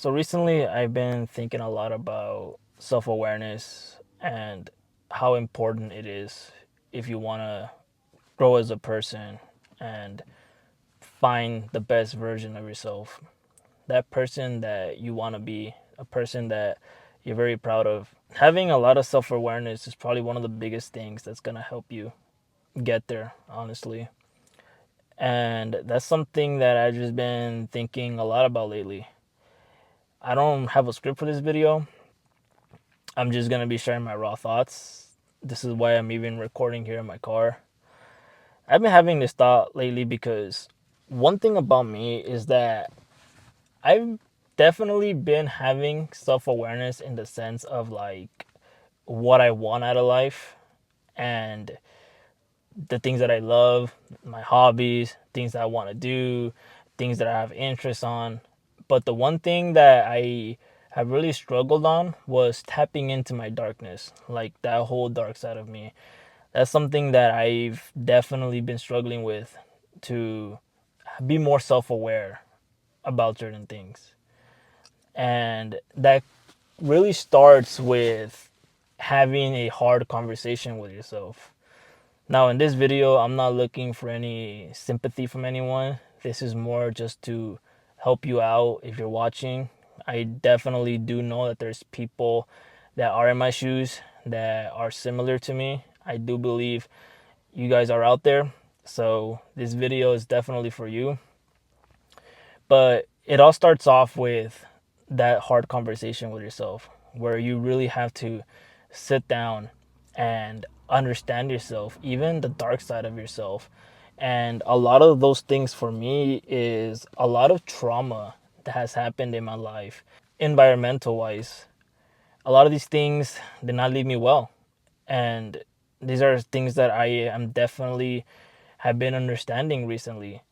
So recently, I've been thinking a lot about self awareness and how important it is if you want to grow as a person and find the best version of yourself. That person that you want to be, a person that you're very proud of. Having a lot of self awareness is probably one of the biggest things that's going to help you get there, honestly. And that's something that I've just been thinking a lot about lately. I don't have a script for this video. I'm just gonna be sharing my raw thoughts. This is why I'm even recording here in my car. I've been having this thought lately because one thing about me is that I've definitely been having self awareness in the sense of like what I want out of life and the things that I love, my hobbies, things that I want to do, things that I have interest on. But the one thing that I have really struggled on was tapping into my darkness, like that whole dark side of me. That's something that I've definitely been struggling with, to be more self aware about certain things. And that really starts with having a hard conversation with yourself. Now, in this video, I'm not looking for any sympathy from anyone. This is more just to help you out if you're watching. I definitely do know that there's people that are in my shoes that are similar to me. I do believe you guys are out there. So, this video is definitely for you. But it all starts off with that hard conversation with yourself where you really have to sit down and understand yourself, even the dark side of yourself. And a lot of those things for me is a lot of trauma that has happened in my life, environmental wise. A lot of these things did not leave me well. And these are things that I am definitely have been understanding recently,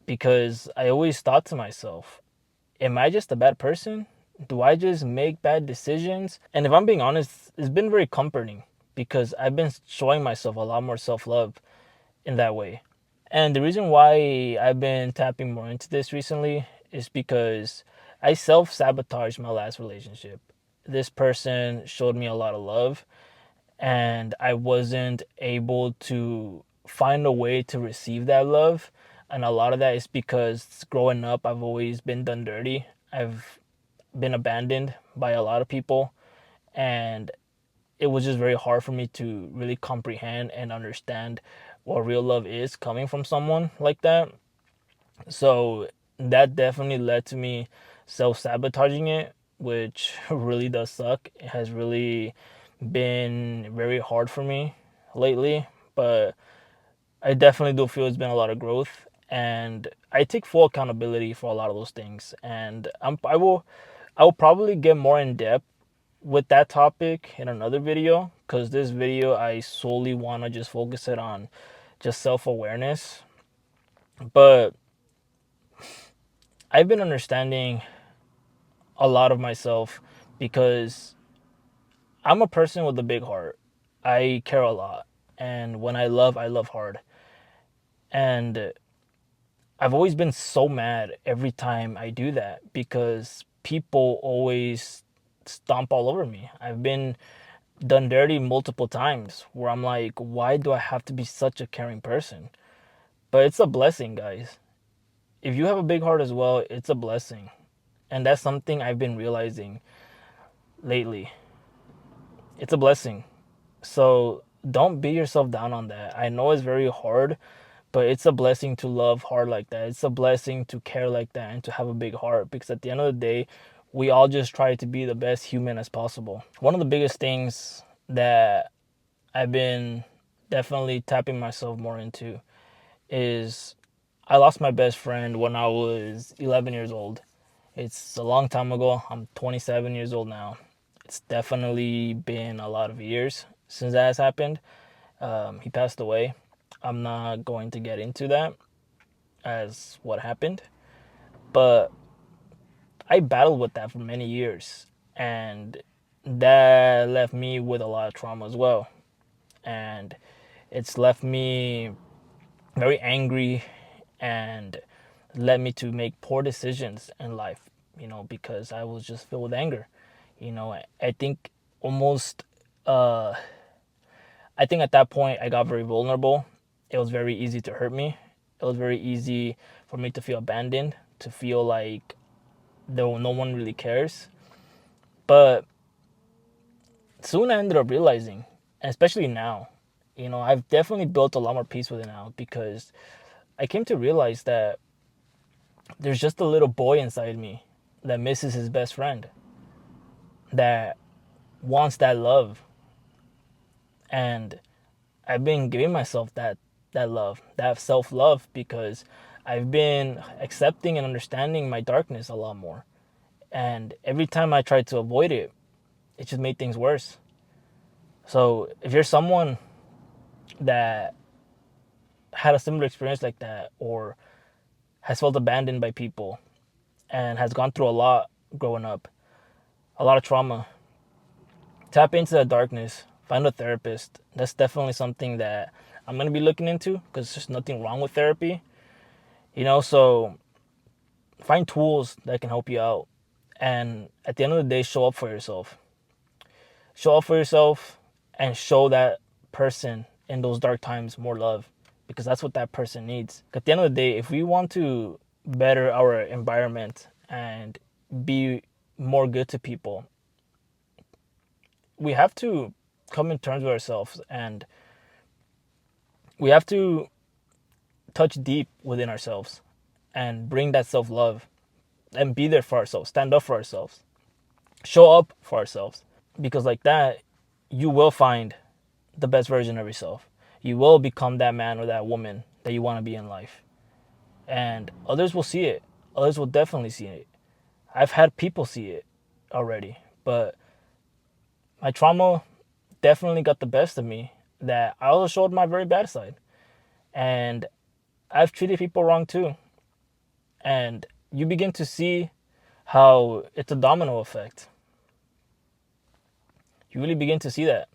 because I always thought to myself, am I just a bad person? Do I just make bad decisions? And if I'm being honest, it's been very comforting because I've been showing myself a lot more self love in that way. And the reason why I've been tapping more into this recently is because I self sabotaged my last relationship. This person showed me a lot of love, and I wasn't able to find a way to receive that love. And a lot of that is because growing up, I've always been done dirty. I've been abandoned by a lot of people, and it was just very hard for me to really comprehend and understand what real love is coming from someone like that. So that definitely led to me self sabotaging it, which really does suck. It has really been very hard for me lately, but I definitely do feel it's been a lot of growth, and I take full accountability for a lot of those things. And I will probably get more in depth with that topic in another video, because this video I solely want to just focus it on just self awareness. But I've been understanding a lot of myself because I'm a person with a big heart. I care a lot. And when I love hard. And I've always been so mad every time I do that because people always stomp all over me. I've been done dirty multiple times where I'm like, why do I have to be such a caring person? But it's a blessing, guys. If you have a big heart as well, it's a blessing. And that's something I've been realizing lately. It's a blessing. So don't beat yourself down on that. I know it's very hard, but it's a blessing to love hard like that. It's a blessing to care like that and to have a big heart, because at the end of the day, we all just try to be the best human as possible. One of the biggest things that I've been definitely tapping myself more into is I lost my best friend when I was 11 years old. It's a long time ago. I'm 27 years old now. It's definitely been a lot of years since that has happened. He passed away. I'm not going to get into that as what happened, but I battled with that for many years, and that left me with a lot of trauma as well. And it's left me very angry and led me to make poor decisions in life. because I was just filled with anger. I think almost, uh, I think at that point I got very vulnerable. It was very easy to hurt me. It was very easy for me to feel abandoned, to feel like no one really cares. But soon I ended up realizing, and especially now, I've definitely built a lot more peace with it now because I came to realize that there's just a little boy inside me that misses his best friend, that wants that love. And I've been giving myself that love, that self-love, because I've been accepting and understanding my darkness a lot more. And every time I tried to avoid it, it just made things worse. So if you're someone that had a similar experience like that, or has felt abandoned by people and has gone through a lot growing up, a lot of trauma, tap into that darkness, find a therapist. That's definitely something that I'm going to be looking into, because there's nothing wrong with therapy. So find tools that can help you out. And at the end of the day, show up for yourself. Show up for yourself and show that person in those dark times more love, because that's what that person needs. At the end of the day, if we want to better our environment and be more good to people, we have to come in terms with ourselves, and we have to touch deep within ourselves and bring that self love and be there for ourselves, stand up for ourselves, show up for ourselves. Because like that, you will find the best version of yourself. You will become that man or that woman that you want to be in life. And others will see it. Others will definitely see it. I've had people see it already. But my trauma definitely got the best of me, that I also showed my very bad side. And I've treated people wrong too. And you begin to see how it's a domino effect. You really begin to see that.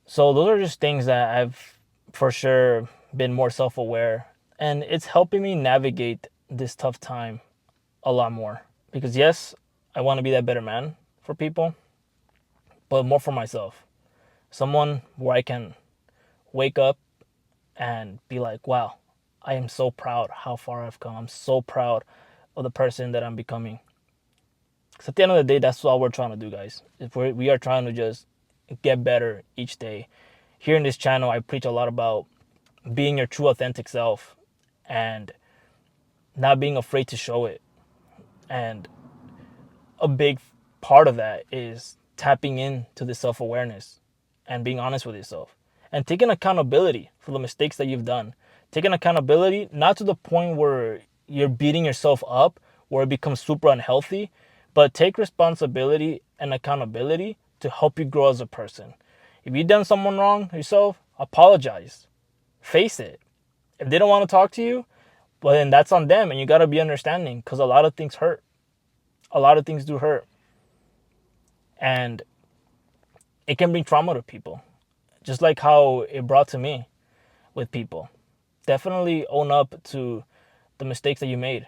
So those are just things that I've for sure been more self-aware, and it's helping me navigate this tough time a lot more. Because yes, I want to be that better man for people, but more for myself. Someone where I can wake up and be like, wow, I am so proud how far I've come. I'm so proud of the person that I'm becoming. Because at the end of the day, that's all we're trying to do, guys. If we are trying to just get better each day. Here in this channel, I preach a lot about being your true authentic self and not being afraid to show it. And a big part of that is tapping into the self-awareness and being honest with yourself and taking accountability for the mistakes that you've done. Taking accountability, not to the point where you're beating yourself up, where it becomes super unhealthy, but take responsibility and accountability to help you grow as a person. If you've done someone wrong yourself, apologize. Face it. If they don't want to talk to you, well, then that's on them, and you got to be understanding, because a lot of things hurt. A lot of things do hurt. And it can bring trauma to people, just like how it brought to me with people. Definitely own up to the mistakes that you made,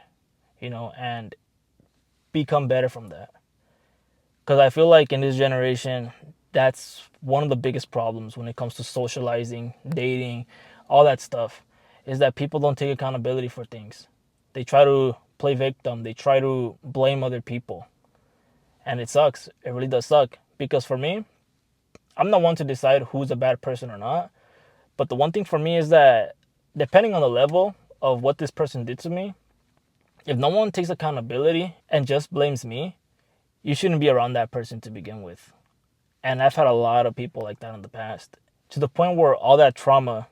and become better from that. Because I feel like in this generation, that's one of the biggest problems when it comes to socializing, dating, all that stuff, is that people don't take accountability for things. They try to play victim, they try to blame other people. And it sucks. It really does suck. Because for me, I'm not one to decide who's a bad person or not. But the one thing for me is that depending on the level of what this person did to me, if no one takes accountability and just blames me, you shouldn't be around that person to begin with. And I've had a lot of people like that in the past, to the point where all that trauma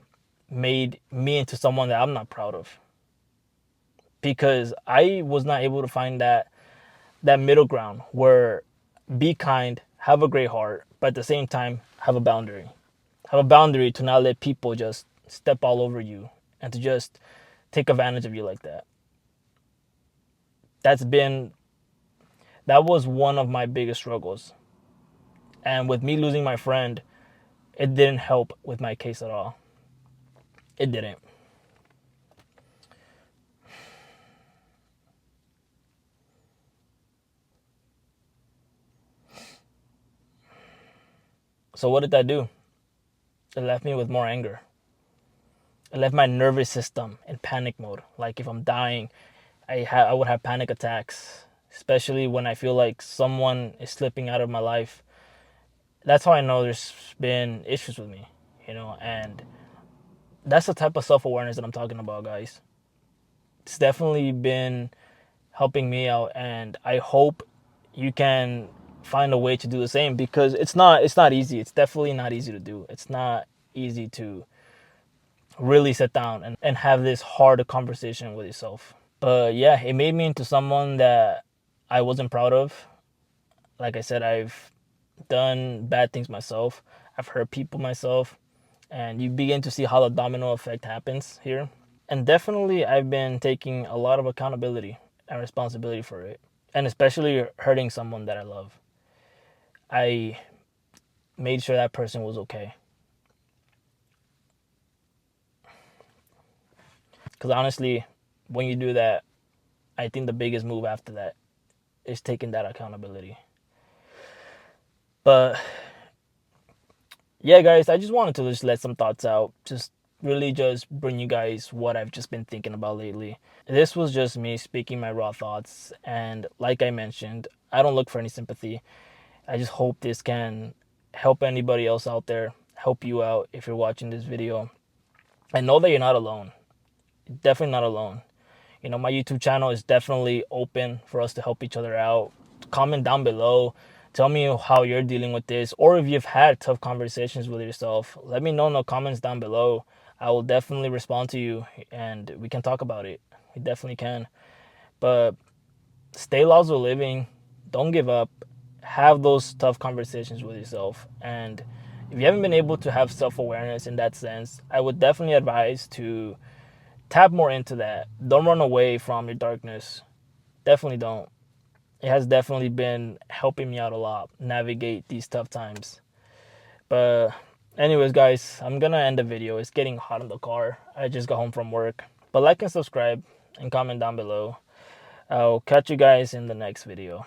made me into someone that I'm not proud of. Because I was not able to find that middle ground where be kind, have a great heart, but at the same time have a boundary. Have a boundary to not let people just step all over you and to just take advantage of you like that. That was one of my biggest struggles. And with me losing my friend, it didn't help with my case at all. It didn't. So what did that do? It left me with more anger. It left my nervous system in panic mode. Like if I'm dying, I would have panic attacks, especially when I feel like someone is slipping out of my life. That's how I know there's been issues with me, and that's the type of self-awareness that I'm talking about, guys. It's definitely been helping me out, and I hope you can find a way to do the same, because it's not easy. It's definitely not easy to do. It's not easy to really sit down and have this hard conversation with yourself. But yeah, it made me into someone that I wasn't proud of. Like I said, I've done bad things myself. I've hurt people myself, and you begin to see how the domino effect happens here. And definitely, I've been taking a lot of accountability and responsibility for it, and especially hurting someone that I love. I made sure that person was okay. Because honestly, when you do that, I think the biggest move after that is taking that accountability. But yeah, guys, I just wanted to just let some thoughts out. Just really just bring you guys what I've just been thinking about lately. This was just me speaking my raw thoughts. And like I mentioned, I don't look for any sympathy. I just hope this can help anybody else out there, help you out if you're watching this video. And know that you're not alone. You're definitely not alone. My YouTube channel is definitely open for us to help each other out. Comment down below. Tell me how you're dealing with this, or if you've had tough conversations with yourself. Let me know in the comments down below. I will definitely respond to you, and we can talk about it. We definitely can. But stay Lazoliving. Don't give up. Have those tough conversations with yourself. And if you haven't been able to have self-awareness in that sense, I would definitely advise to tap more into that. Don't run away from your darkness. Definitely don't. It has definitely been helping me out a lot navigate these tough times. But anyways, guys, I'm gonna end the video. It's getting hot in the car. I just got home from work. But like and subscribe and comment down below. I'll catch you guys in the next video.